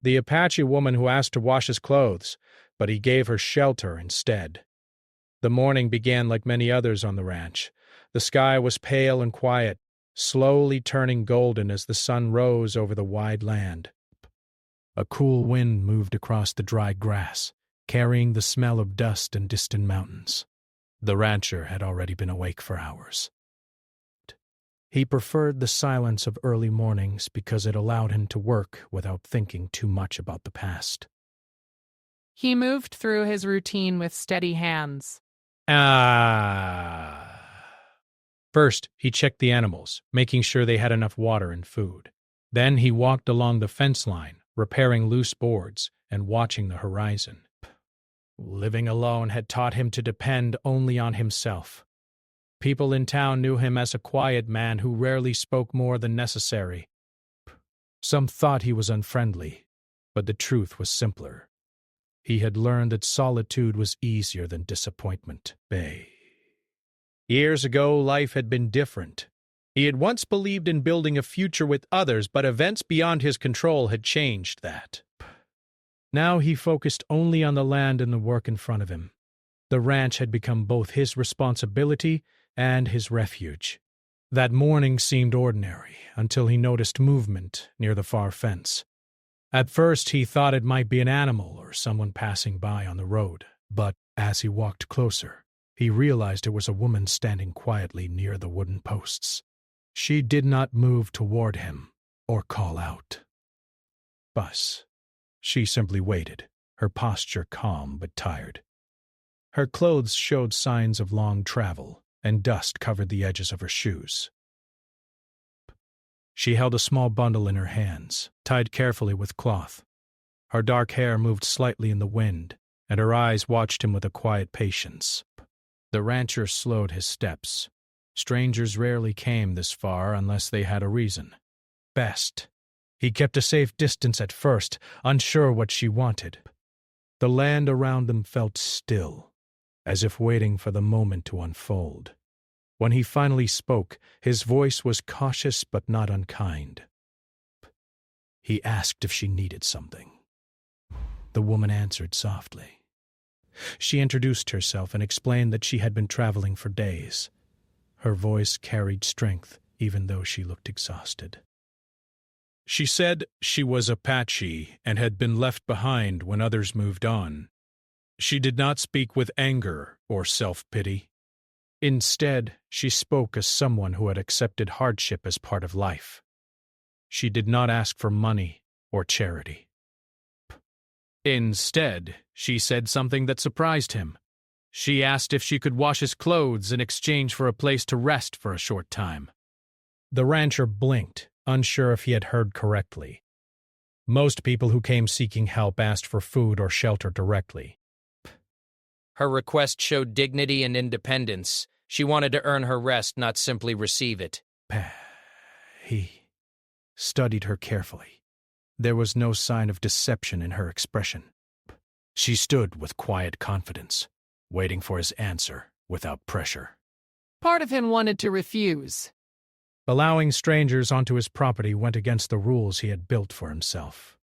the Apache woman who asked to wash his clothes, but he gave her shelter instead. The morning began like many others on the ranch. The sky was pale and quiet, slowly turning golden as the sun rose over the wide land. A cool wind moved across the dry grass, carrying the smell of dust and distant mountains. The rancher had already been awake for hours. He preferred the silence of early mornings because it allowed him to work without thinking too much about the past. He moved through his routine with steady hands. First, he checked the animals, making sure they had enough water and food. Then he walked along the fence line, repairing loose boards and watching the horizon. Living alone had taught him to depend only on himself. People in town knew him as a quiet man who rarely spoke more than necessary. Some thought he was unfriendly, but the truth was simpler. He had learned that solitude was easier than disappointment. Years ago, life had been different. He had once believed in building a future with others, but events beyond his control had changed that. Now he focused only on the land and the work in front of him. The ranch had become both his responsibility and his refuge. That morning seemed ordinary until he noticed movement near the far fence. At first he thought it might be an animal or someone passing by on the road, but as he walked closer, he realized it was a woman standing quietly near the wooden posts. She did not move toward him or call out. She simply waited, her posture calm but tired. Her clothes showed signs of long travel, and dust covered the edges of her shoes. She held a small bundle in her hands, tied carefully with cloth. Her dark hair moved slightly in the wind, and her eyes watched him with a quiet patience. The rancher slowed his steps. Strangers rarely came this far unless they had a reason. He kept a safe distance at first, unsure what she wanted. The land around them felt still, as if waiting for the moment to unfold. When he finally spoke, his voice was cautious but not unkind. He asked if she needed something. The woman answered softly. She introduced herself and explained that she had been traveling for days. Her voice carried strength, even though she looked exhausted. She said she was Apache and had been left behind when others moved on. She did not speak with anger or self-pity. Instead, she spoke as someone who had accepted hardship as part of life. She did not ask for money or charity. Instead, she said something that surprised him. She asked if she could wash his clothes in exchange for a place to rest for a short time. The rancher blinked, unsure if he had heard correctly. Most people who came seeking help asked for food or shelter directly. Her request showed dignity and independence. She wanted to earn her rest, not simply receive it. He studied her carefully. There was no sign of deception in her expression. She stood with quiet confidence, waiting for his answer without pressure. Part of him wanted to refuse. Allowing strangers onto his property went against the rules he had built for himself.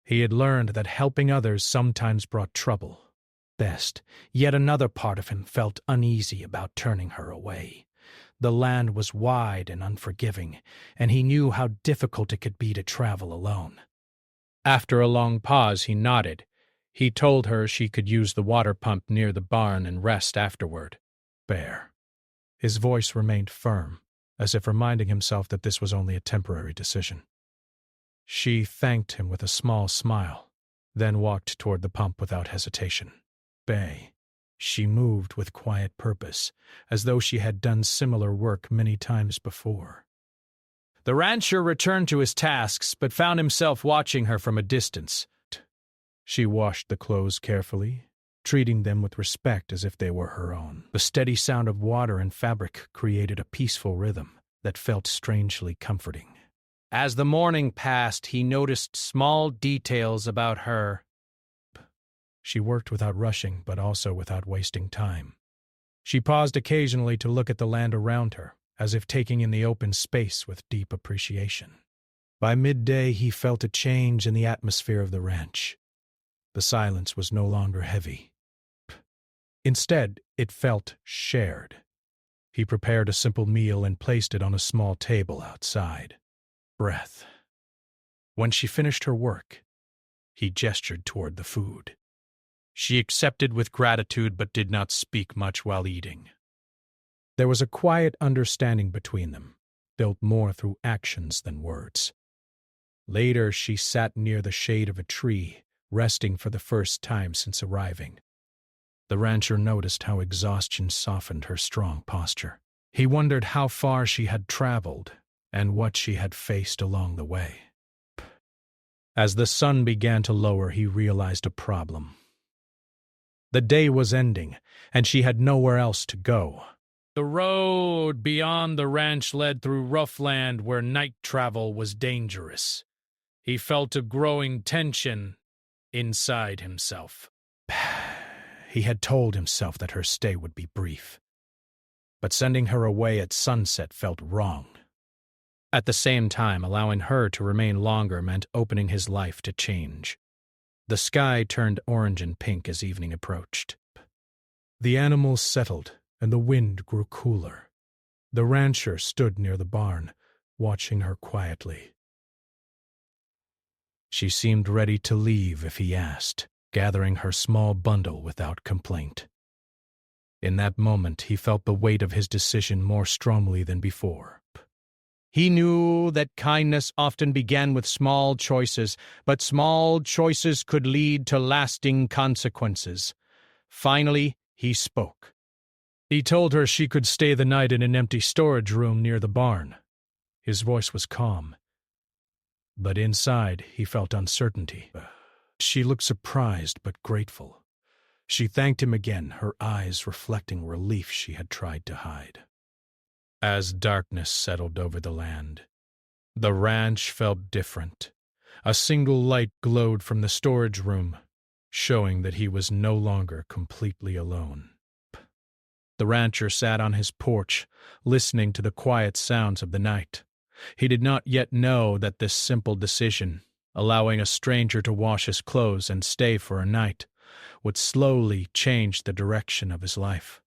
He had learned that helping others sometimes brought trouble. Yet another part of him felt uneasy about turning her away. The land was wide and unforgiving, and he knew how difficult it could be to travel alone. After a long pause, he nodded. He told her she could use the water pump near the barn and rest afterward. His voice remained firm, as if reminding himself that this was only a temporary decision. She thanked him with a small smile, then walked toward the pump without hesitation. She moved with quiet purpose, as though she had done similar work many times before. The rancher returned to his tasks, but found himself watching her from a distance. She washed the clothes carefully, treating them with respect as if they were her own. The steady sound of water and fabric created a peaceful rhythm that felt strangely comforting. As the morning passed, he noticed small details about her. She worked without rushing, but also without wasting time. She paused occasionally to look at the land around her, as if taking in the open space with deep appreciation. By midday, he felt a change in the atmosphere of the ranch. The silence was no longer heavy. Instead, it felt shared. He prepared a simple meal and placed it on a small table outside. Breath. When she finished her work, he gestured toward the food. She accepted with gratitude but did not speak much while eating. There was a quiet understanding between them, built more through actions than words. Later, she sat near the shade of a tree, resting for the first time since arriving. The rancher noticed how exhaustion softened her strong posture. He wondered how far she had traveled and what she had faced along the way. As the sun began to lower, he realized a problem. The day was ending, and she had nowhere else to go. The road beyond the ranch led through rough land where night travel was dangerous. He felt a growing tension inside himself. He had told himself that her stay would be brief, but sending her away at sunset felt wrong. At the same time, allowing her to remain longer meant opening his life to change. The sky turned orange and pink as evening approached. The animals settled, and the wind grew cooler. The rancher stood near the barn, watching her quietly. She seemed ready to leave if he asked, gathering her small bundle without complaint. In that moment, he felt the weight of his decision more strongly than before. He knew that kindness often began with small choices, but small choices could lead to lasting consequences. Finally, he spoke. He told her she could stay the night in an empty storage room near the barn. His voice was calm, but inside he felt uncertainty. She looked surprised but grateful. She thanked him again, her eyes reflecting relief she had tried to hide. As darkness settled over the land, the ranch felt different. A single light glowed from the storage room, showing that he was no longer completely alone. The rancher sat on his porch, listening to the quiet sounds of the night. He did not yet know that this simple decision, allowing a stranger to wash his clothes and stay for a night, would slowly change the direction of his life.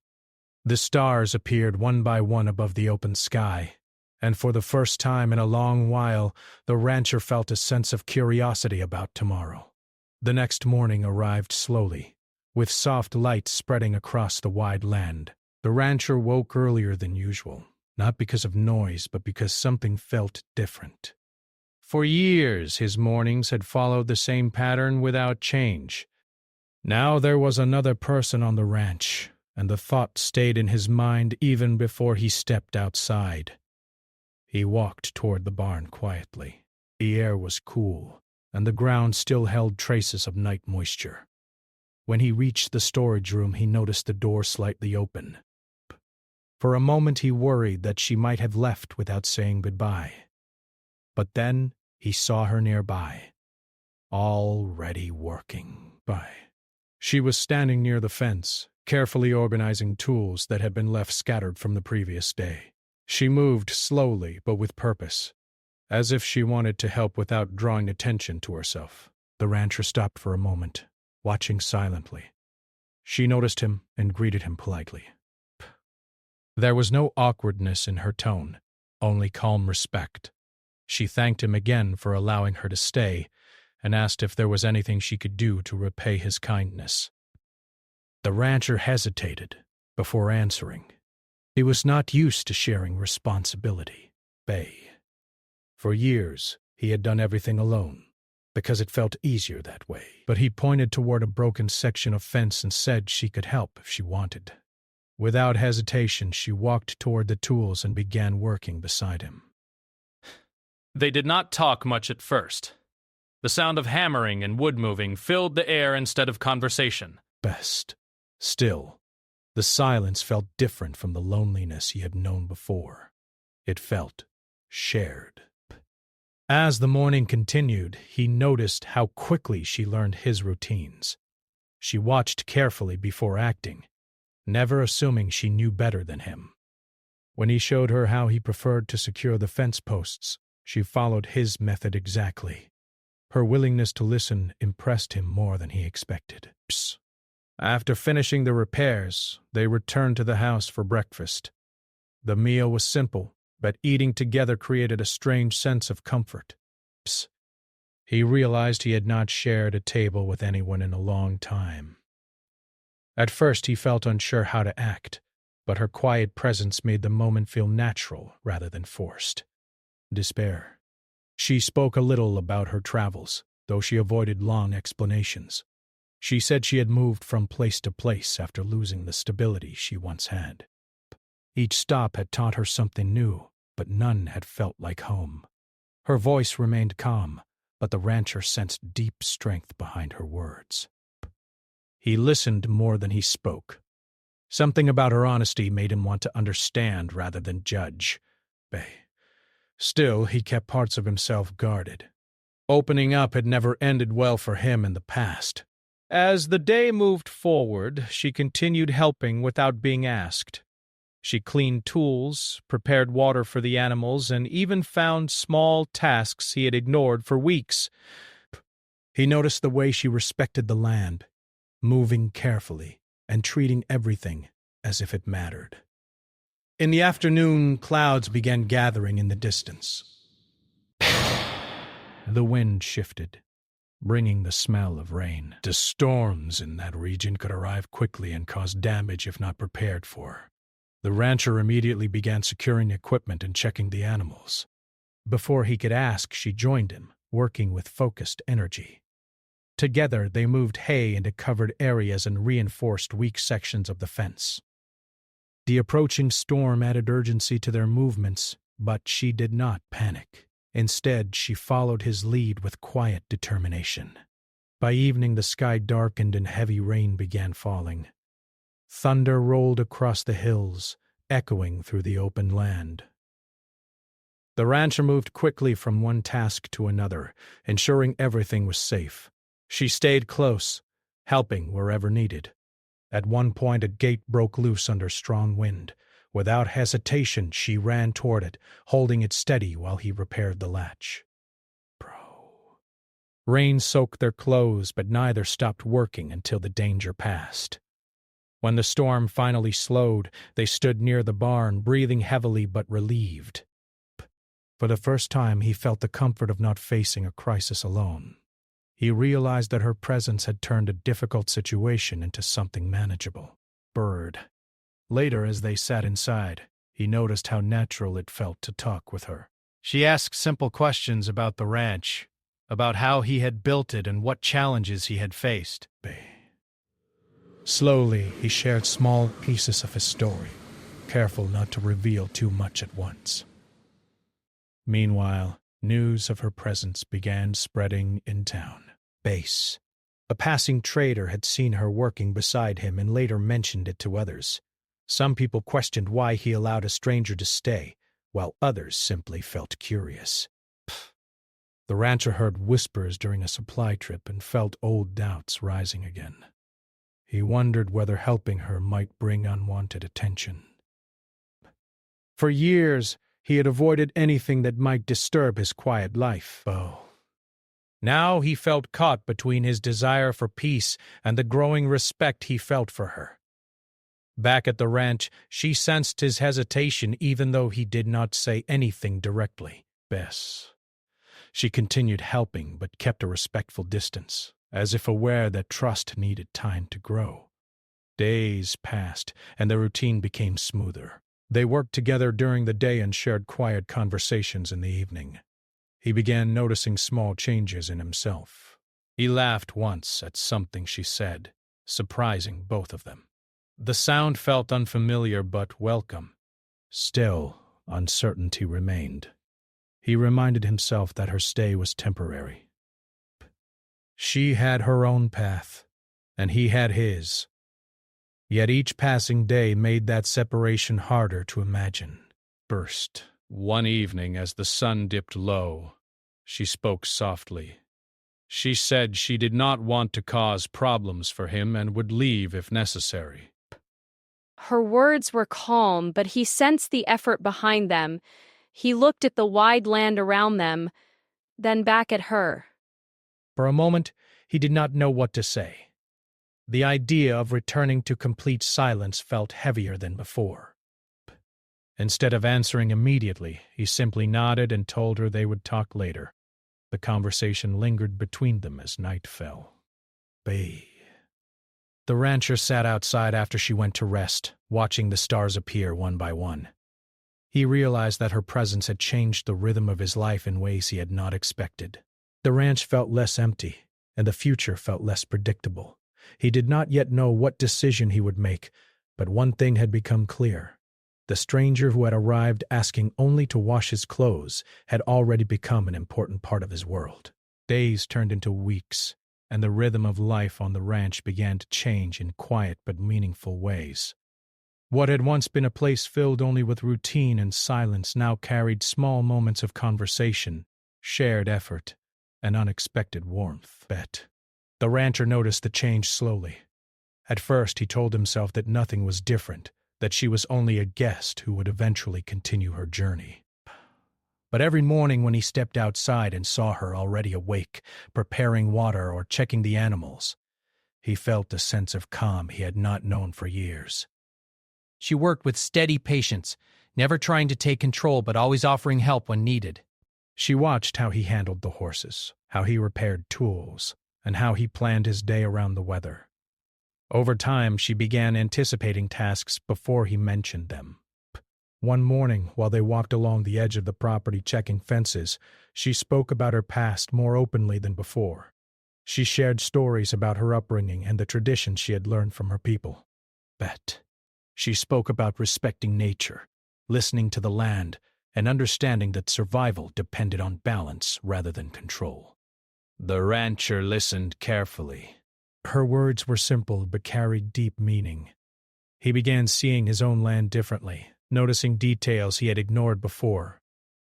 The stars appeared one by one above the open sky, and for the first time in a long while, the rancher felt a sense of curiosity about tomorrow. The next morning arrived slowly, with soft light spreading across the wide land. The rancher woke earlier than usual, not because of noise, but because something felt different. For years, his mornings had followed the same pattern without change. Now there was another person on the ranch, and the thought stayed in his mind even before he stepped outside. He walked toward the barn quietly. The air was cool, and the ground still held traces of night moisture. When he reached the storage room, he noticed the door slightly open. For a moment he worried that she might have left without saying goodbye. But then he saw her nearby, already working. She was standing near the fence, carefully organizing tools that had been left scattered from the previous day. She moved slowly but with purpose, as if she wanted to help without drawing attention to herself. The rancher stopped for a moment, watching silently. She noticed him and greeted him politely. There was no awkwardness in her tone, only calm respect. She thanked him again for allowing her to stay and asked if there was anything she could do to repay his kindness. The rancher hesitated before answering. He was not used to sharing responsibility. For years, he had done everything alone, because it felt easier that way. But he pointed toward a broken section of fence and said she could help if she wanted. Without hesitation, she walked toward the tools and began working beside him. They did not talk much at first. The sound of hammering and wood moving filled the air instead of conversation. Still, the silence felt different from the loneliness he had known before. It felt shared. As the morning continued, he noticed how quickly she learned his routines. She watched carefully before acting, never assuming she knew better than him. When he showed her how he preferred to secure the fence posts, She followed his method exactly. Her willingness to listen impressed him more than he expected. After finishing the repairs, they returned to the house for breakfast. The meal was simple, but eating together created a strange sense of comfort. He realized he had not shared a table with anyone in a long time. At first he felt unsure how to act, but her quiet presence made the moment feel natural rather than forced. Despair. She spoke a little about her travels, though she avoided long explanations. She said she had moved from place to place after losing the stability she once had. Each stop had taught her something new, but none had felt like home. Her voice remained calm, but the rancher sensed deep strength behind her words. He listened more than he spoke. Something about her honesty made him want to understand rather than judge. Still, he kept parts of himself guarded. Opening up had never ended well for him in the past. As the day moved forward, she continued helping without being asked. She cleaned tools, prepared water for the animals, and even found small tasks he had ignored for weeks. He noticed the way she respected the land, moving carefully and treating everything as if it mattered. In the afternoon, clouds began gathering in the distance. The wind shifted, bringing the smell of rain. The storms in that region could arrive quickly and cause damage if not prepared for. The rancher immediately began securing equipment and checking the animals. Before he could ask, she joined him, working with focused energy. Together, they moved hay into covered areas and reinforced weak sections of the fence. The approaching storm added urgency to their movements, but she did not panic. Instead, she followed his lead with quiet determination. By evening, the sky darkened and heavy rain began falling. Thunder rolled across the hills, echoing through the open land. The rancher moved quickly from one task to another, ensuring everything was safe. She stayed close, helping wherever needed. At one point, a gate broke loose under strong wind. Without hesitation, she ran toward it, holding it steady while he repaired the latch. Rain soaked their clothes, but neither stopped working until the danger passed. When the storm finally slowed, they stood near the barn, breathing heavily but relieved. For the first time, he felt the comfort of not facing a crisis alone. He realized that her presence had turned a difficult situation into something manageable. Later, as they sat inside, he noticed how natural it felt to talk with her. She asked simple questions about the ranch, about how he had built it and what challenges he had faced. Slowly, he shared small pieces of his story, careful not to reveal too much at once. Meanwhile, news of her presence began spreading in town. A passing trader had seen her working beside him and later mentioned it to others. Some people questioned why he allowed a stranger to stay, while others simply felt curious. The rancher heard whispers during a supply trip and felt old doubts rising again. He wondered whether helping her might bring unwanted attention. For years, he had avoided anything that might disturb his quiet life. Now he felt caught between his desire for peace and the growing respect he felt for her. Back at the ranch, she sensed his hesitation even though he did not say anything directly. She continued helping but kept a respectful distance, as if aware that trust needed time to grow. Days passed, and the routine became smoother. They worked together during the day and shared quiet conversations in the evening. He began noticing small changes in himself. He laughed once at something she said, surprising both of them. The sound felt unfamiliar but welcome. Still, uncertainty remained. He reminded himself that her stay was temporary. She had her own path, and he had his. Yet each passing day made that separation harder to imagine. One evening, as the sun dipped low, she spoke softly. She said she did not want to cause problems for him and would leave if necessary. Her words were calm, but he sensed the effort behind them. He looked at the wide land around them, then back at her. For a moment, he did not know what to say. The idea of returning to complete silence felt heavier than before. Instead of answering immediately, he simply nodded and told her they would talk later. The conversation lingered between them as night fell. The rancher sat outside after she went to rest, watching the stars appear one by one. He realized that her presence had changed the rhythm of his life in ways he had not expected. The ranch felt less empty, and the future felt less predictable. He did not yet know what decision he would make, but one thing had become clear. The stranger who had arrived asking only to wash his clothes had already become an important part of his world. Days turned into weeks, and the rhythm of life on the ranch began to change in quiet but meaningful ways. What had once been a place filled only with routine and silence now carried small moments of conversation, shared effort, and unexpected warmth. The rancher noticed the change slowly. At first he told himself that nothing was different, that she was only a guest who would eventually continue her journey. But every morning when he stepped outside and saw her already awake, preparing water or checking the animals, he felt a sense of calm he had not known for years. She worked with steady patience, never trying to take control but always offering help when needed. She watched how he handled the horses, how he repaired tools, and how he planned his day around the weather. Over time, she began anticipating tasks before he mentioned them. One morning, while they walked along the edge of the property checking fences, she spoke about her past more openly than before. She shared stories about her upbringing and the traditions she had learned from her people. She spoke about respecting nature, listening to the land, and understanding that survival depended on balance rather than control. The rancher listened carefully. Her words were simple but carried deep meaning. He began seeing his own land differently, noticing details he had ignored before.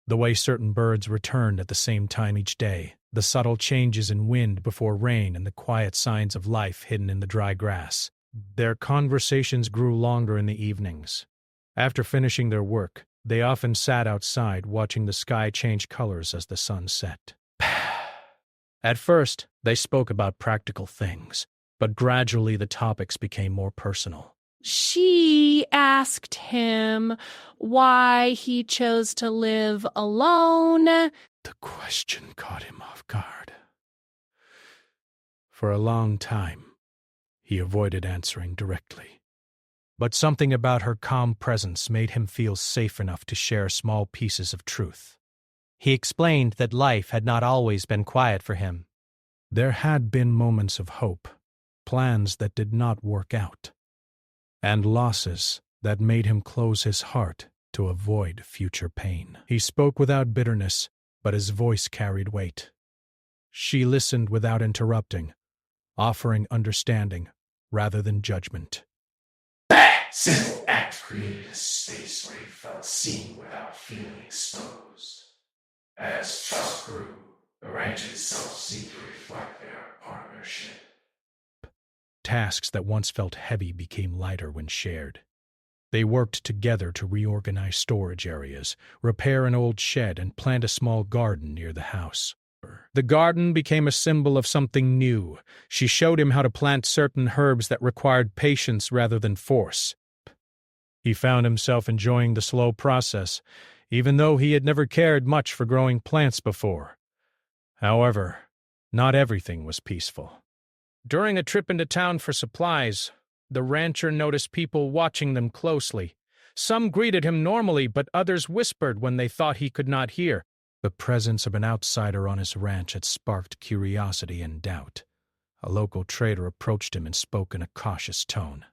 The way certain birds returned at the same time each day, the subtle changes in wind before rain, and the quiet signs of life hidden in the dry grass. Their conversations grew longer in the evenings. After finishing their work, they often sat outside watching the sky change colors as the sun set. At first, they spoke about practical things, but gradually the topics became more personal. She asked him why he chose to live alone. The question caught him off guard. For a long time, he avoided answering directly. But something about her calm presence made him feel safe enough to share small pieces of truth. He explained that life had not always been quiet for him. There had been moments of hope, plans that did not work out, and losses that made him close his heart to avoid future pain. He spoke without bitterness, but his voice carried weight. She listened without interrupting, offering understanding rather than judgment. That simple act created a space where he felt seen without feeling exposed. As trust grew, the ranch itself seemed to reflect their partnership. Tasks that once felt heavy became lighter when shared. They worked together to reorganize storage areas, repair an old shed, and plant a small garden near the house. The garden became a symbol of something new. She showed him how to plant certain herbs that required patience rather than force. He found himself enjoying the slow process, even though he had never cared much for growing plants before. However, not everything was peaceful. During a trip into town for supplies, the rancher noticed people watching them closely. Some greeted him normally, but others whispered when they thought he could not hear. The presence of an outsider on his ranch had sparked curiosity and doubt. A local trader approached him and spoke in a cautious tone.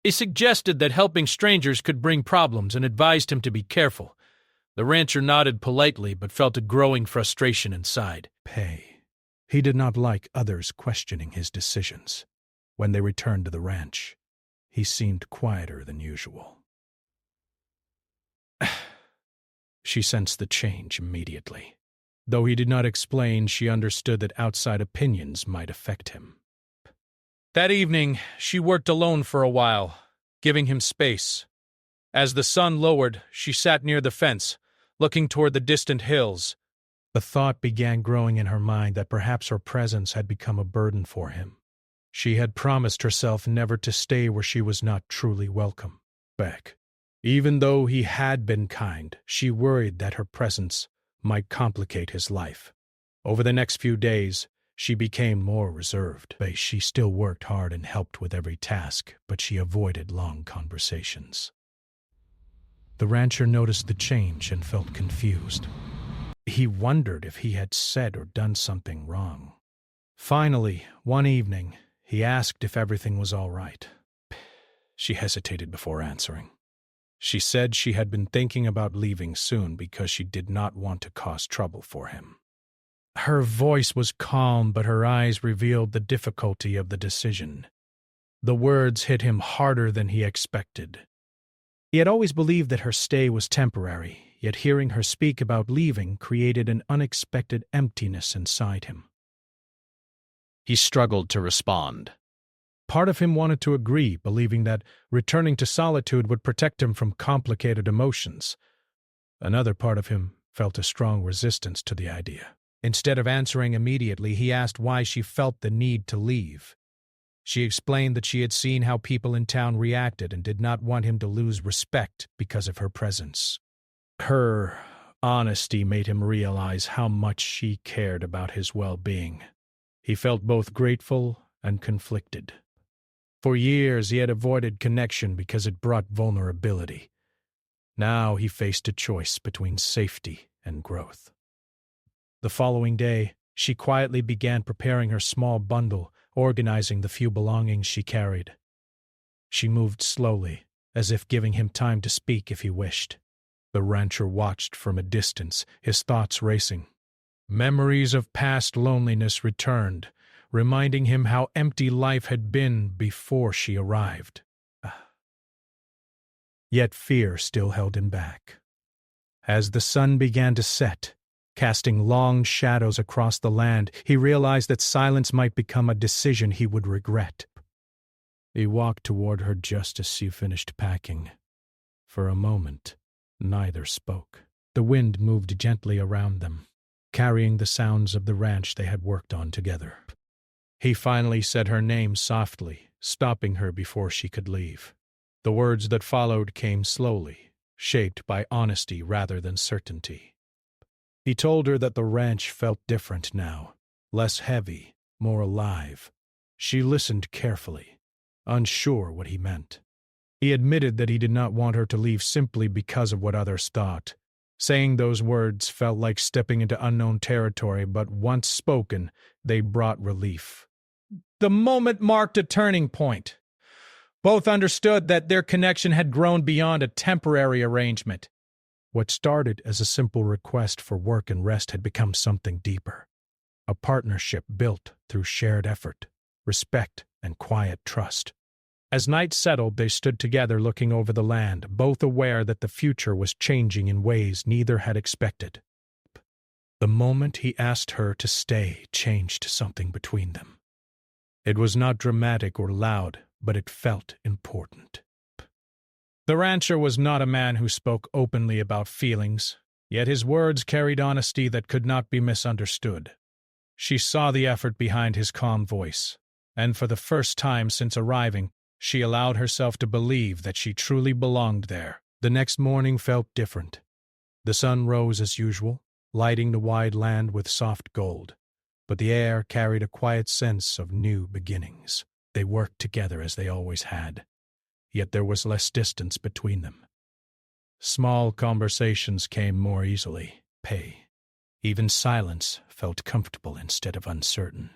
He suggested that helping strangers could bring problems and advised him to be careful. The rancher nodded politely but felt a growing frustration inside. He did not like others questioning his decisions. When they returned to the ranch, he seemed quieter than usual. She sensed the change immediately. Though he did not explain, she understood that outside opinions might affect him. That evening, she worked alone for a while, giving him space. As the sun lowered, she sat near the fence, looking toward the distant hills. The thought began growing in her mind that perhaps her presence had become a burden for him. She had promised herself never to stay where she was not truly welcome. Back. Even though he had been kind, she worried that her presence might complicate his life. Over the next few days, she became more reserved. She still worked hard and helped with every task, but she avoided long conversations. The rancher noticed the change and felt confused. He wondered if he had said or done something wrong. Finally, one evening, he asked if everything was all right. She hesitated before answering. She said she had been thinking about leaving soon because she did not want to cause trouble for him. Her voice was calm, but her eyes revealed the difficulty of the decision. The words hit him harder than he expected. He had always believed that her stay was temporary, yet hearing her speak about leaving created an unexpected emptiness inside him. He struggled to respond. Part of him wanted to agree, believing that returning to solitude would protect him from complicated emotions. Another part of him felt a strong resistance to the idea. Instead of answering immediately, he asked why she felt the need to leave. She explained that she had seen how people in town reacted and did not want him to lose respect because of her presence. Her honesty made him realize how much she cared about his well-being. He felt both grateful and conflicted. For years he had avoided connection because it brought vulnerability. Now he faced a choice between safety and growth. The following day, she quietly began preparing her small bundle, organizing the few belongings she carried. She moved slowly, as if giving him time to speak if he wished. The rancher watched from a distance, his thoughts racing. Memories of past loneliness returned, reminding him how empty life had been before she arrived. Yet fear still held him back. As the sun began to set, casting long shadows across the land, he realized that silence might become a decision he would regret. He walked toward her just as she finished packing. For a moment, neither spoke. The wind moved gently around them, carrying the sounds of the ranch they had worked on together. He finally said her name softly, stopping her before she could leave. The words that followed came slowly, shaped by honesty rather than certainty. He told her that the ranch felt different now, less heavy, more alive. She listened carefully, unsure what he meant. He admitted that he did not want her to leave simply because of what others thought. Saying those words felt like stepping into unknown territory, but once spoken, they brought relief. The moment marked a turning point. Both understood that their connection had grown beyond a temporary arrangement. What started as a simple request for work and rest had become something deeper. A partnership built through shared effort, respect, and quiet trust. As night settled, they stood together looking over the land, both aware that the future was changing in ways neither had expected. The moment he asked her to stay changed something between them. It was not dramatic or loud, but it felt important. The rancher was not a man who spoke openly about feelings, yet his words carried honesty that could not be misunderstood. She saw the effort behind his calm voice, and for the first time since arriving, she allowed herself to believe that she truly belonged there. The next morning felt different. The sun rose as usual, lighting the wide land with soft gold, but the air carried a quiet sense of new beginnings. They worked together as they always had, yet there was less distance between them. Small conversations came more easily. Even silence felt comfortable instead of uncertain.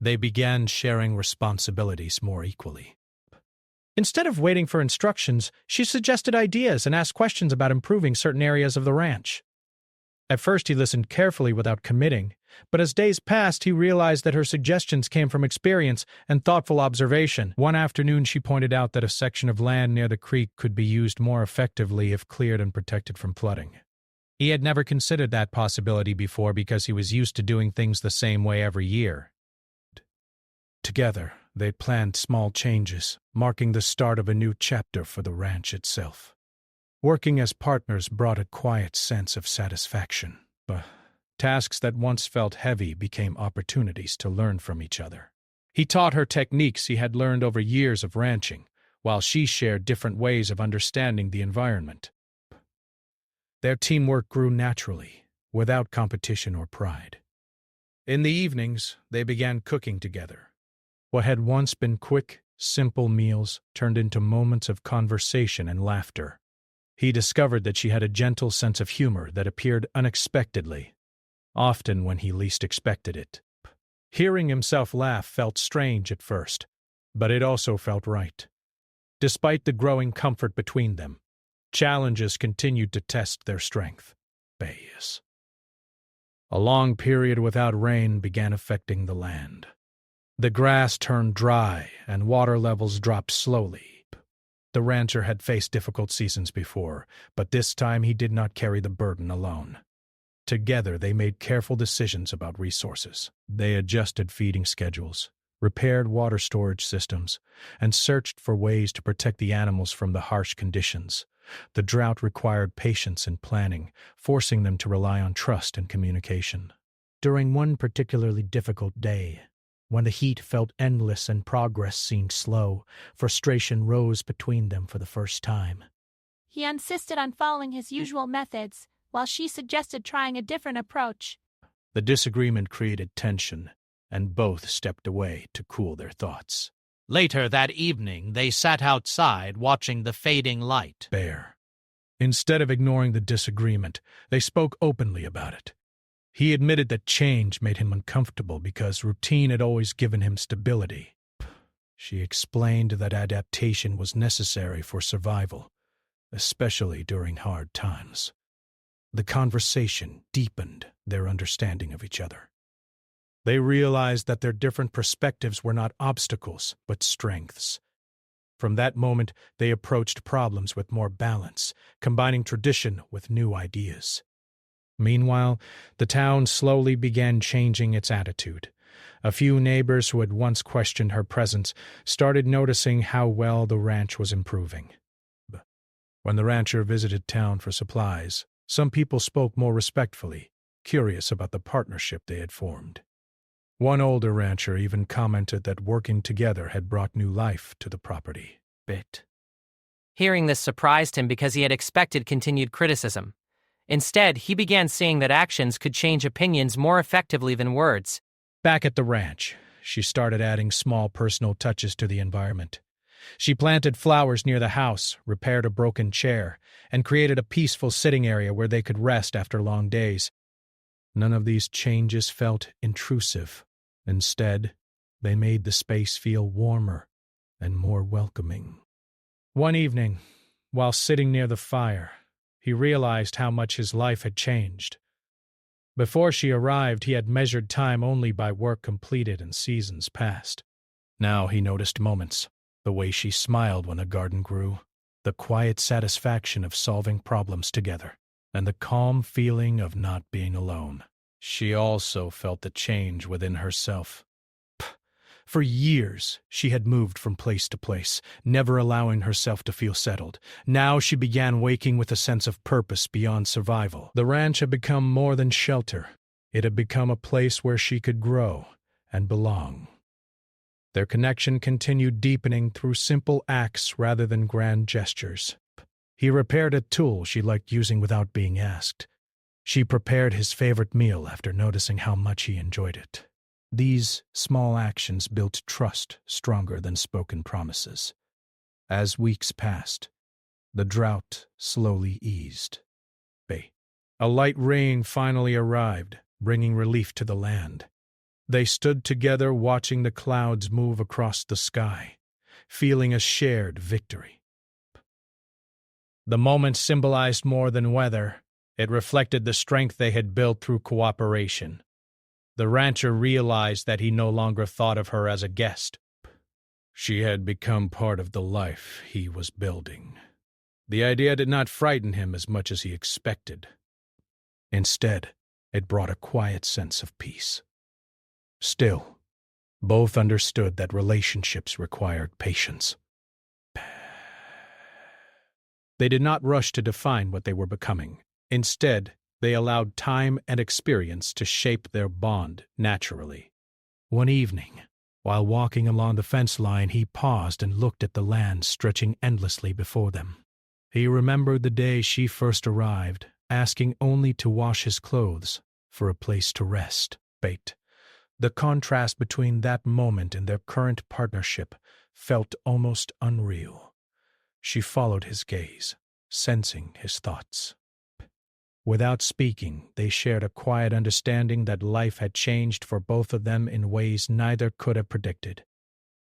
They began sharing responsibilities more equally. Instead of waiting for instructions, she suggested ideas and asked questions about improving certain areas of the ranch. At first he listened carefully without committing, but as days passed he realized that her suggestions came from experience and thoughtful observation. One afternoon she pointed out that a section of land near the creek could be used more effectively if cleared and protected from flooding. He had never considered that possibility before because he was used to doing things the same way every year. Together, they planned small changes, marking the start of a new chapter for the ranch itself. Working as partners brought a quiet sense of satisfaction. But tasks that once felt heavy became opportunities to learn from each other. He taught her techniques he had learned over years of ranching, while she shared different ways of understanding the environment. Their teamwork grew naturally, without competition or pride. In the evenings, they began cooking together. What had once been quick, simple meals turned into moments of conversation and laughter. He discovered that she had a gentle sense of humor that appeared unexpectedly, often when he least expected it. Hearing himself laugh felt strange at first, but it also felt right. Despite the growing comfort between them, challenges continued to test their strength. Bayes. A long period without rain began affecting the land. The grass turned dry and water levels dropped slowly. The rancher had faced difficult seasons before, but this time he did not carry the burden alone. Together they made careful decisions about resources. They adjusted feeding schedules, repaired water storage systems, and searched for ways to protect the animals from the harsh conditions. The drought required patience and planning, forcing them to rely on trust and communication. During one particularly difficult day, when the heat felt endless and progress seemed slow, frustration rose between them for the first time. He insisted on following his usual methods, while she suggested trying a different approach. The disagreement created tension, and both stepped away to cool their thoughts. Later that evening, they sat outside watching the fading light. Bear. Instead of ignoring the disagreement, they spoke openly about it. He admitted that change made him uncomfortable because routine had always given him stability. She explained that adaptation was necessary for survival, especially during hard times. The conversation deepened their understanding of each other. They realized that their different perspectives were not obstacles, but strengths. From that moment, they approached problems with more balance, combining tradition with new ideas. Meanwhile, the town slowly began changing its attitude. A few neighbors who had once questioned her presence started noticing how well the ranch was improving. When the rancher visited town for supplies, some people spoke more respectfully, curious about the partnership they had formed. One older rancher even commented that working together had brought new life to the property. Hearing this surprised him because he had expected continued criticism. Instead, he began seeing that actions could change opinions more effectively than words. Back at the ranch, she started adding small personal touches to the environment. She planted flowers near the house, repaired a broken chair, and created a peaceful sitting area where they could rest after long days. None of these changes felt intrusive. Instead, they made the space feel warmer and more welcoming. One evening, while sitting near the fire, he realized how much his life had changed. Before she arrived, he had measured time only by work completed and seasons past. Now he noticed moments, the way she smiled when a garden grew, the quiet satisfaction of solving problems together, and the calm feeling of not being alone. She also felt the change within herself. For years, she had moved from place to place, never allowing herself to feel settled. Now she began waking with a sense of purpose beyond survival. The ranch had become more than shelter. It had become a place where she could grow and belong. Their connection continued deepening through simple acts rather than grand gestures. He repaired a tool she liked using without being asked. She prepared his favorite meal after noticing how much he enjoyed it. These small actions built trust stronger than spoken promises. As weeks passed, the drought slowly eased. A light rain finally arrived, bringing relief to the land. They stood together watching the clouds move across the sky, feeling a shared victory. The moment symbolized more than weather. It reflected the strength they had built through cooperation. The rancher realized that he no longer thought of her as a guest. She had become part of the life he was building. The idea did not frighten him as much as he expected. Instead, it brought a quiet sense of peace. Still, both understood that relationships required patience. They did not rush to define what they were becoming. Instead, they allowed time and experience to shape their bond naturally. One evening, while walking along the fence line, he paused and looked at the land stretching endlessly before them. He remembered the day she first arrived, asking only to wash his clothes, for a place to rest. The contrast between that moment and their current partnership felt almost unreal. She followed his gaze, sensing his thoughts. Without speaking, they shared a quiet understanding that life had changed for both of them in ways neither could have predicted.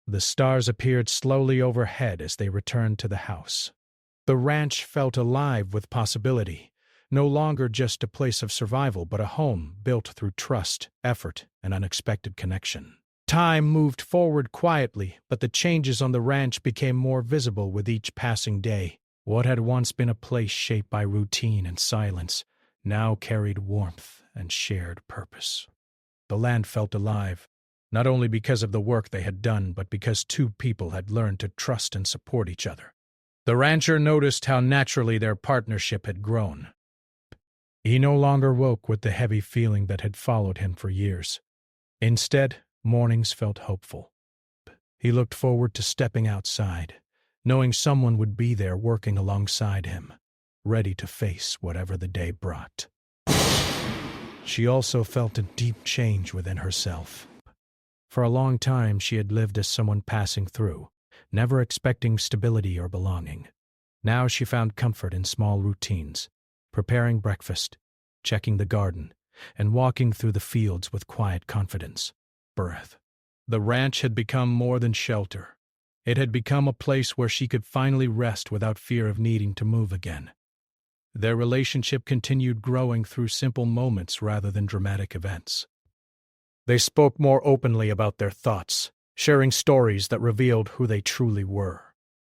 The stars appeared slowly overhead as they returned to the house. The ranch felt alive with possibility, no longer just a place of survival but a home built through trust, effort, and unexpected connection. Time moved forward quietly, but the changes on the ranch became more visible with each passing day. What had once been a place shaped by routine and silence now carried warmth and shared purpose. The land felt alive, not only because of the work they had done, but because two people had learned to trust and support each other. The rancher noticed how naturally their partnership had grown. He no longer woke with the heavy feeling that had followed him for years. Instead, mornings felt hopeful. He looked forward to stepping outside, knowing someone would be there working alongside him, ready to face whatever the day brought. She also felt a deep change within herself. For a long time she had lived as someone passing through, never expecting stability or belonging. Now she found comfort in small routines, preparing breakfast, checking the garden, and walking through the fields with quiet confidence. The ranch had become more than shelter. It had become a place where she could finally rest without fear of needing to move again. Their relationship continued growing through simple moments rather than dramatic events. They spoke more openly about their thoughts, sharing stories that revealed who they truly were.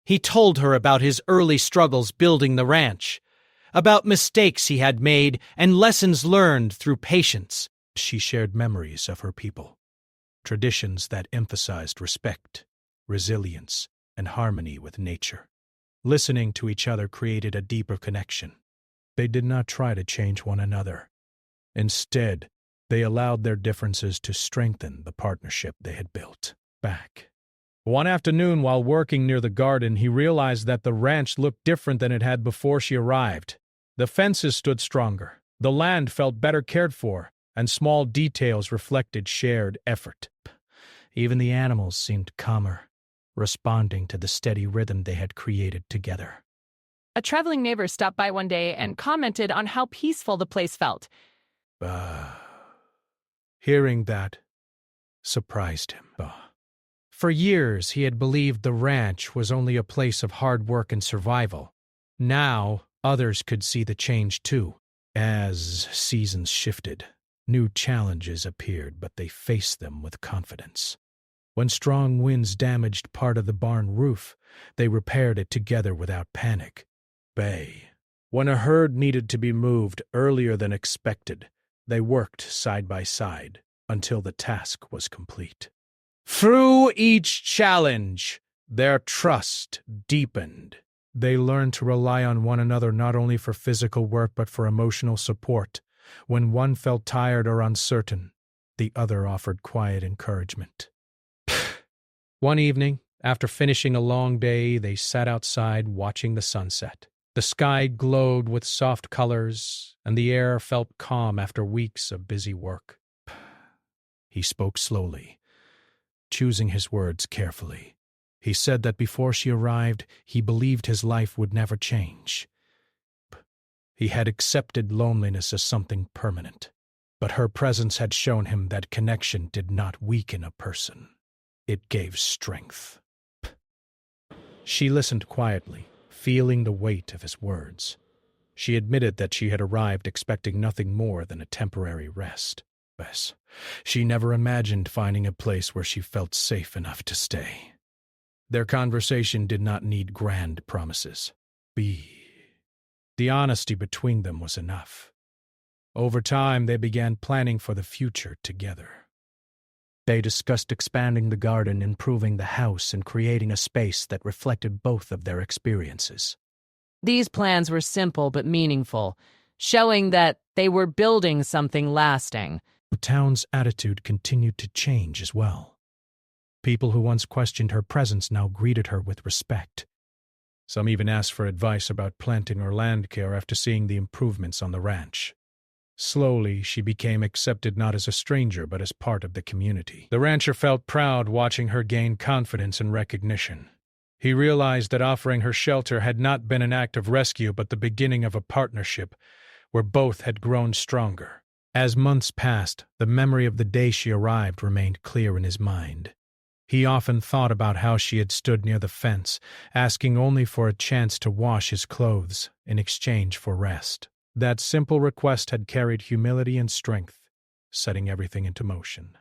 He told her about his early struggles building the ranch, about mistakes he had made and lessons learned through patience. She shared memories of her people, traditions that emphasized respect, resilience, and harmony with nature. Listening to each other created a deeper connection. They did not try to change one another. Instead, they allowed their differences to strengthen the partnership they had built. One afternoon, while working near the garden, he realized that the ranch looked different than it had before she arrived. The fences stood stronger, the land felt better cared for, and small details reflected shared effort. Even the animals seemed calmer, responding to the steady rhythm they had created together. A traveling neighbor stopped by one day and commented on how peaceful the place felt. Hearing that surprised him. For years, he had believed the ranch was only a place of hard work and survival. Now, others could see the change too. As seasons shifted, new challenges appeared, but they faced them with confidence. When strong winds damaged part of the barn roof, they repaired it together without panic. When a herd needed to be moved earlier than expected, they worked side by side until the task was complete. Through each challenge, their trust deepened. They learned to rely on one another not only for physical work but for emotional support. When one felt tired or uncertain, the other offered quiet encouragement. One evening, after finishing a long day, they sat outside watching the sunset. The sky glowed with soft colors, and the air felt calm after weeks of busy work. He spoke slowly, choosing his words carefully. He said that before she arrived, he believed his life would never change. He had accepted loneliness as something permanent, but her presence had shown him that connection did not weaken a person. It gave strength. She listened quietly, feeling the weight of his words. She admitted that she had arrived expecting nothing more than a temporary rest. She never imagined finding a place where she felt safe enough to stay. Their conversation did not need grand promises. The honesty between them was enough. Over time, they began planning for the future together. They discussed expanding the garden, improving the house, and creating a space that reflected both of their experiences. These plans were simple but meaningful, showing that they were building something lasting. The town's attitude continued to change as well. People who once questioned her presence now greeted her with respect. Some even asked for advice about planting or land care after seeing the improvements on the ranch. Slowly, she became accepted not as a stranger but as part of the community. The rancher felt proud watching her gain confidence and recognition. He realized that offering her shelter had not been an act of rescue but the beginning of a partnership where both had grown stronger. As months passed, the memory of the day she arrived remained clear in his mind. He often thought about how she had stood near the fence, asking only for a chance to wash his clothes in exchange for rest. That simple request had carried humility and strength, setting everything into motion.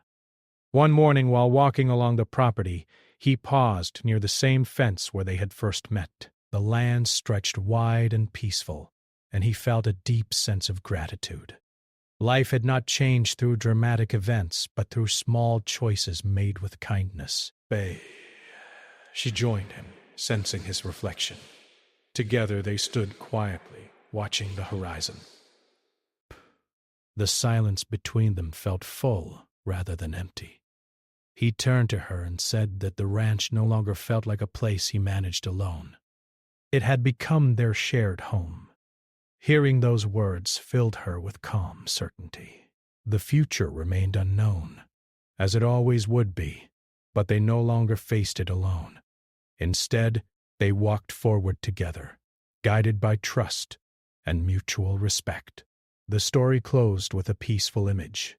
One morning while walking along the property, he paused near the same fence where they had first met. The land stretched wide and peaceful, and he felt a deep sense of gratitude. Life had not changed through dramatic events, but through small choices made with kindness. "Bae." She joined him, sensing his reflection. Together they stood quietly, watching the horizon. The silence between them felt full rather than empty. He turned to her and said that the ranch no longer felt like a place he managed alone. It had become their shared home. Hearing those words filled her with calm certainty. The future remained unknown, as it always would be, but they no longer faced it alone. Instead, they walked forward together, guided by trust and mutual respect. The story closed with a peaceful image.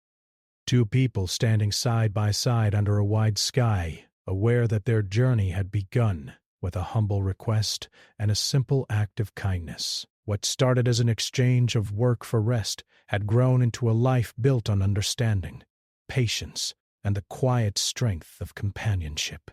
Two people standing side by side under a wide sky, aware that their journey had begun with a humble request and a simple act of kindness. What started as an exchange of work for rest had grown into a life built on understanding, patience, and the quiet strength of companionship.